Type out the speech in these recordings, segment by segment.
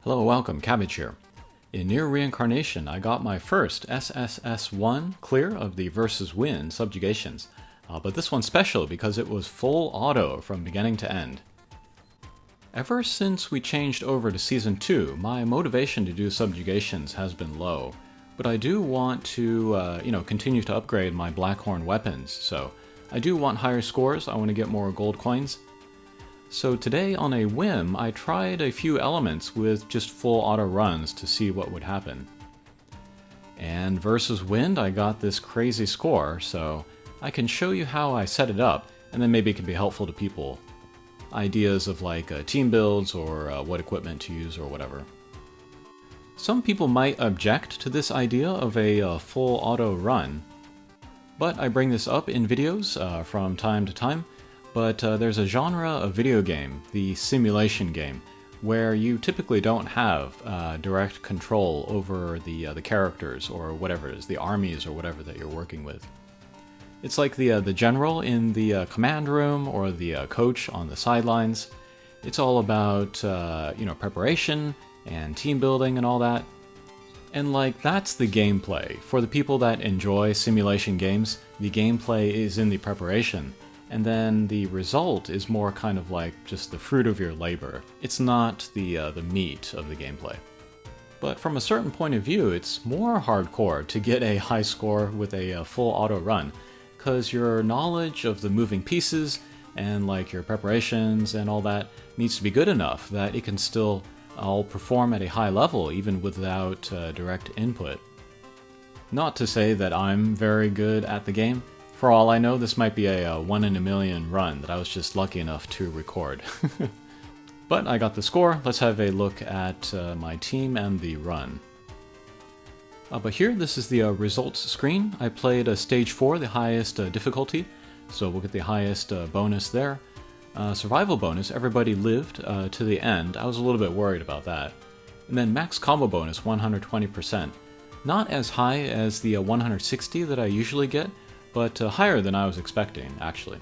Hello, welcome, Cabbage here. In Nier Reincarnation, I got my first SSS1 clear of the versus Wind Subjugations, but this one's special because it was full auto from beginning to end. Ever since we changed over to Season 2, my motivation to do Subjugations has been low, but I do want to, continue to upgrade my Blackhorn weapons, so I do want higher scores. I want to get more gold coins. So today, on a whim, I tried a few elements with just full auto runs to see what would happen. And versus Wind, I got this crazy score, so I can show you how I set it up, and then maybe it can be helpful to people. Ideas of like team builds or what equipment to use or whatever. Some people might object to this idea of a full auto run, but I bring this up in videos from time to time. But there's a genre of video game, the simulation game, where you typically don't have direct control over the characters or whatever it is, the armies or whatever that you're working with. It's like the general in the command room or the coach on the sidelines. It's all about preparation and team building and all that. And like that's the gameplay. For the people that enjoy simulation games, the gameplay is in the preparation. And then the result is more kind of like just the fruit of your labor. It's not the meat of the gameplay. But from a certain point of view, it's more hardcore to get a high score with a full auto run, because your knowledge of the moving pieces and like your preparations and all that needs to be good enough that it can still all perform at a high level even without direct input. Not to say that I'm very good at the game. For all I know, this might be a 1 in a million run that I was just lucky enough to record. But I got the score. Let's have a look at my team and the run. But here, this is the results screen. I played Stage 4, the highest difficulty, so we'll get the highest bonus there. Survival bonus, everybody lived to the end. I was a little bit worried about that. And then max combo bonus, 120%. Not as high as the 160 that I usually get, but higher than I was expecting, actually.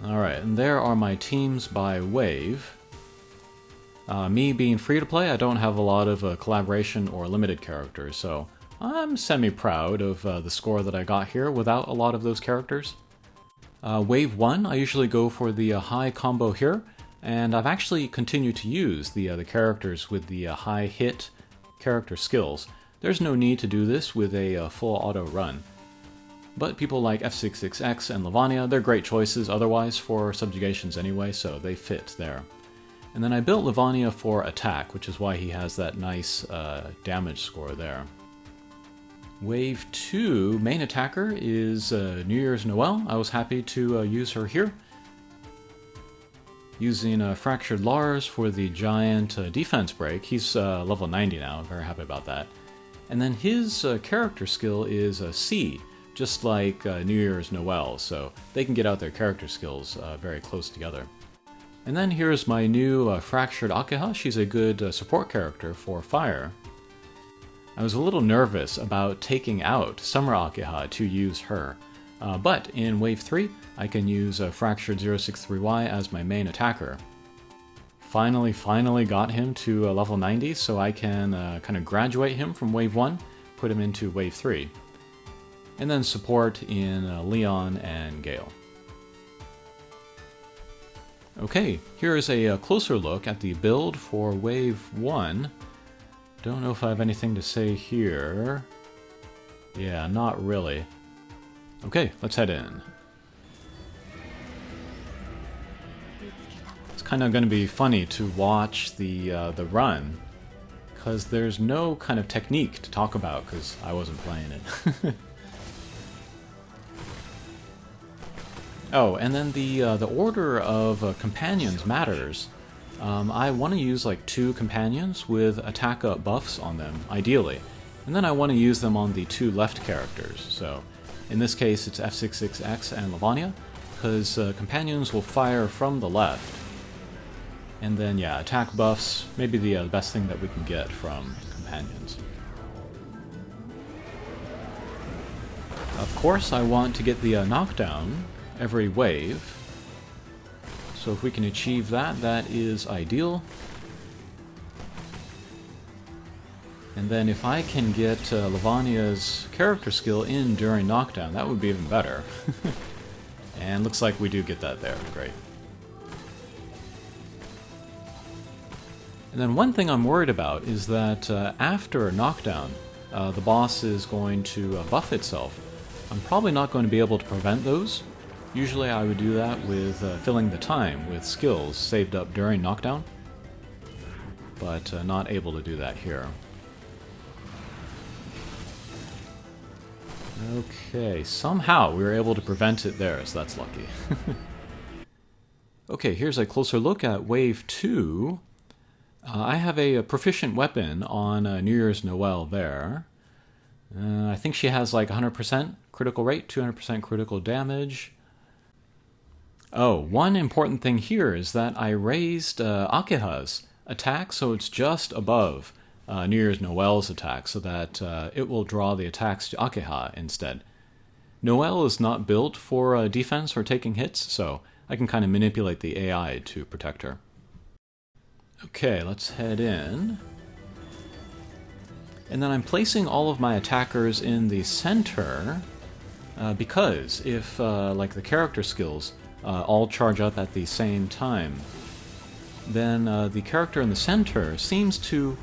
Alright, and there are my teams by wave. Me being free to play, I don't have a lot of collaboration or limited characters, so I'm semi-proud of the score that I got here without a lot of those characters. Wave 1, I usually go for the high combo here, and I've actually continued to use the characters with the high hit character skills. There's no need to do this with a full auto run. But people like F66X and Lavania, they're great choices otherwise for subjugations anyway, so they fit there. And then I built Lavania for attack, which is why he has that nice damage score there. Wave 2, main attacker, is New Year's Noel. I was happy to use her here. Using Fractured Lars for the giant defense break. He's level 90 now, I'm very happy about that. And then his character skill is C, just like New Year's Noel, so they can get out their character skills very close together. And then here's my new Fractured Akiha. She's a good support character for fire. I was a little nervous about taking out Summer Akiha to use her, but in Wave 3, I can use Fractured 063Y as my main attacker. Finally got him to level 90, so I can kind of graduate him from Wave 1, put him into Wave 3. And then support in Leon and Gale. Okay, here is a closer look at the build for Wave 1. Don't know if I have anything to say here. Yeah, not really. Okay, let's head in. Kind of going to be funny to watch the run, because there's no kind of technique to talk about because I wasn't playing it. Oh, and then the order of companions matters. I want to use like 2 companions with attack up buffs on them, ideally, and then I want to use them on the 2 left characters. So in this case, it's F66X and Lavania, because companions will fire from the left. And then, yeah, attack buffs, maybe the best thing that we can get from companions. Of course, I want to get the knockdown every wave. So if we can achieve that, that is ideal. And then if I can get Lavania's character skill in during knockdown, that would be even better. And looks like we do get that there. Great. And then one thing I'm worried about is that after a knockdown, the boss is going to buff itself. I'm probably not going to be able to prevent those. Usually I would do that with filling the time with skills saved up during knockdown, but not able to do that here. Okay, somehow we were able to prevent it there, so that's lucky. Okay, here's a closer look at Wave 2. I have a proficient weapon on New Year's Noel there. I think she has like 100% critical rate, 200% critical damage. Oh, one important thing here is that I raised Akeha's attack, so it's just above New Year's Noel's attack, so that it will draw the attacks to Akeha instead. Noel is not built for defense or taking hits, so I can kind of manipulate the AI to protect her. Okay, let's head in. And then I'm placing all of my attackers in the center, because if, like the character skills, all charge up at the same time, then the character in the center seems to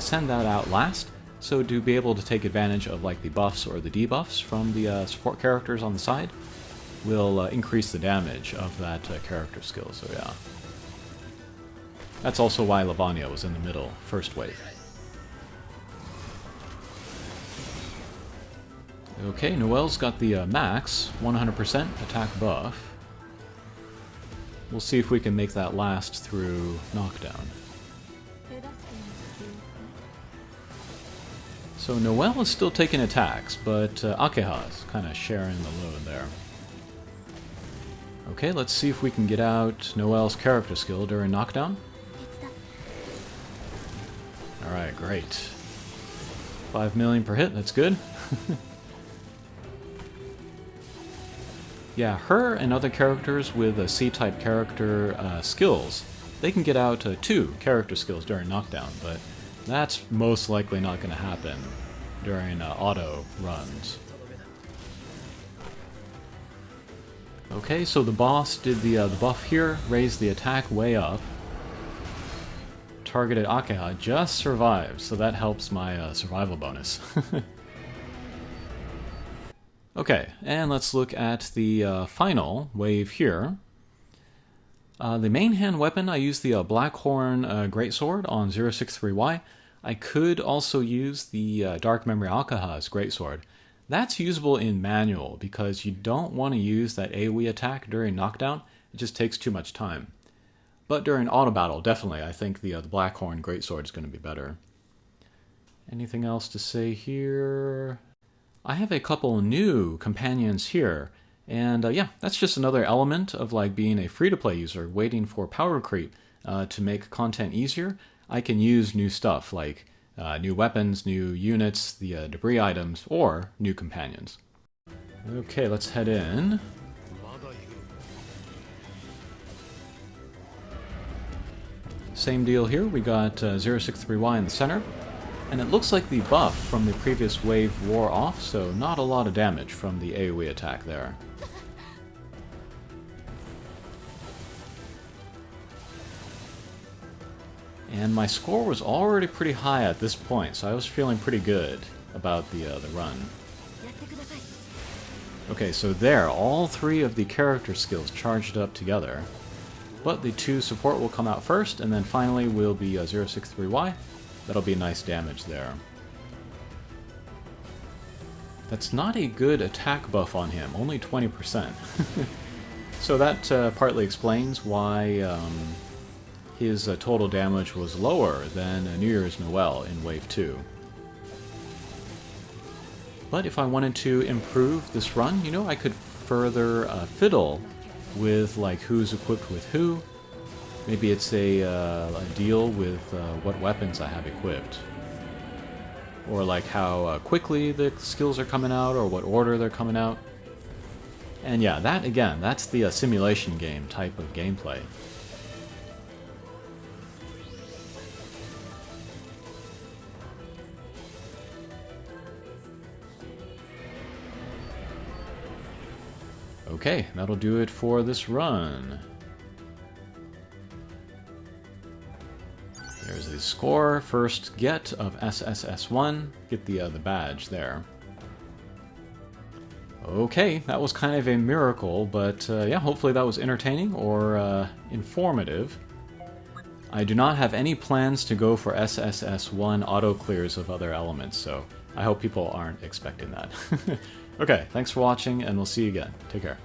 send that out last, so to be able to take advantage of like the buffs or the debuffs from the support characters on the side will increase the damage of that character skill, so yeah. That's also why Lavania was in the middle, first wave. Okay, Noel's got the max 100% attack buff. We'll see if we can make that last through knockdown. So Noel is still taking attacks, but Akeha is kind of sharing the load there. Okay, let's see if we can get out Noel's character skill during knockdown. Alright, great. 5 million per hit, that's good. Yeah, her and other characters with C-type character skills, they can get out 2 character skills during knockdown, but that's most likely not going to happen during auto runs. Okay, so the boss did the buff here, raised the attack way up. Targeted Akeha just survived, so that helps my survival bonus. Okay, and let's look at the final wave here. The main hand weapon, I use the Blackhorn Greatsword on 063Y. I could also use the Dark Memory Akeha's Greatsword. That's usable in manual because you don't want to use that AoE attack during knockdown. It just takes too much time. But during auto battle, definitely, I think the Blackhorn Greatsword is going to be better. Anything else to say here? I have a couple new companions here, and yeah, that's just another element of like being a free-to-play user waiting for power creep to make content easier. I can use new stuff like new weapons, new units, the debris items, or new companions. Okay, let's head in. Same deal here, we got 063Y in the center. And it looks like the buff from the previous wave wore off, so not a lot of damage from the AoE attack there. And my score was already pretty high at this point, so I was feeling pretty good about the run. Okay, so there, all 3 of the character skills charged up together. But the 2 support will come out first, and then finally will be 063Y. That'll be nice damage there. That's not a good attack buff on him, only 20%. So that partly explains why his total damage was lower than New Year's Noel in Wave 2. But if I wanted to improve this run, you know, I could further fiddle with like who's equipped with who. Maybe it's a deal with what weapons I have equipped. Or like how quickly the skills are coming out, or what order they're coming out. And yeah, that again, that's the simulation game type of gameplay. Okay, that'll do it for this run. There's the score, first get of SSS1. Get the badge there. Okay, that was kind of a miracle, but yeah, hopefully that was entertaining or informative. I do not have any plans to go for SSS1 auto-clears of other elements, so I hope people aren't expecting that. Okay, thanks for watching, and we'll see you again. Take care.